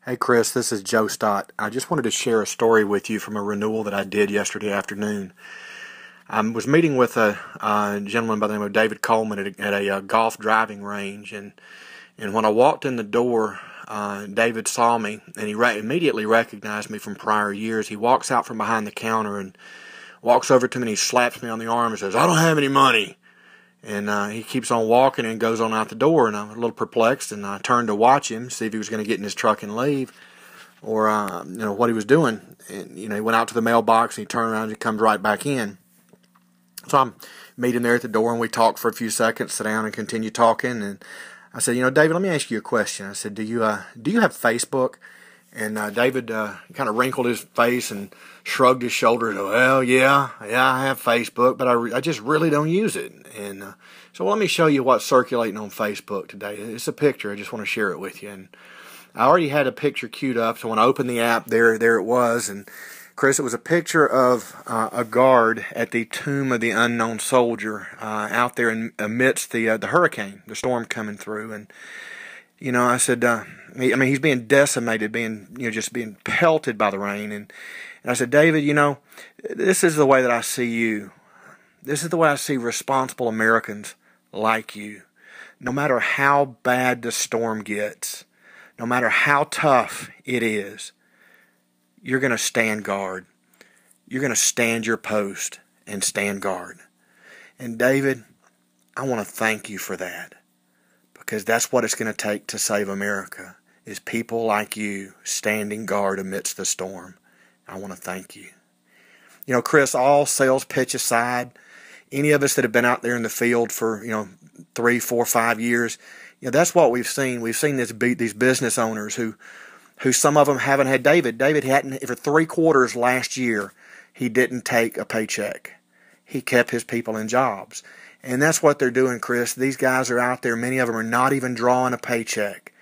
Hey Chris, this is Joe Stott. I just wanted to share a story with you from a renewal that I did yesterday afternoon. I was meeting with a gentleman by the name of David Coleman at a golf driving range, and when I walked in the door, David saw me, and he immediately recognized me from prior years. He walks out from behind the counter and walks over to me and he slaps me on the arm and says, "I don't have any money." And he keeps on walking and goes on out the door, and I'm a little perplexed, and I turned to watch him, see if he was going to get in his truck and leave, or what he was doing. And he went out to the mailbox, and he turned around and he comes right back in. So I meet him there at the door, and we talk for a few seconds, sit down and continue talking. And I said, David, let me ask you a question. I said, do you have Facebook? And David kind of wrinkled his face and shrugged his shoulders. Well, yeah, I have Facebook, but I just really don't use it. And so let me show you what's circulating on Facebook today. It's a picture. I just want to share it with you. And I already had a picture queued up, so when I opened the app, there it was. And Chris, it was a picture of a guard at the tomb of the unknown soldier out there amidst the hurricane, the storm coming through. And I said, he's being decimated, just being pelted by the rain. And I said, David, this is the way that I see you. This is the way I see responsible Americans like you. No matter how bad the storm gets, no matter how tough it is, you're going to stand guard. You're going to stand your post and stand guard. And David, I want to thank you for that. Because that's what it's going to take to save America, is people like you standing guard amidst the storm. I want to thank you. Chris, all sales pitch aside, any of us that have been out there in the field for 3, 4, 5 years, that's what we've seen. We've seen these business owners who some of them haven't had David. David hadn't, for 3 quarters last year, he didn't take a paycheck. He kept his people in jobs. And that's what they're doing, Chris. These guys are out there. Many of them are not even drawing a paycheck.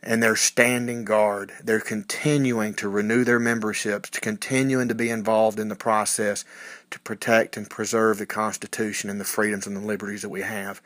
And they're standing guard. They're continuing to renew their memberships, to continuing to be involved in the process to protect and preserve the Constitution and the freedoms and the liberties that we have.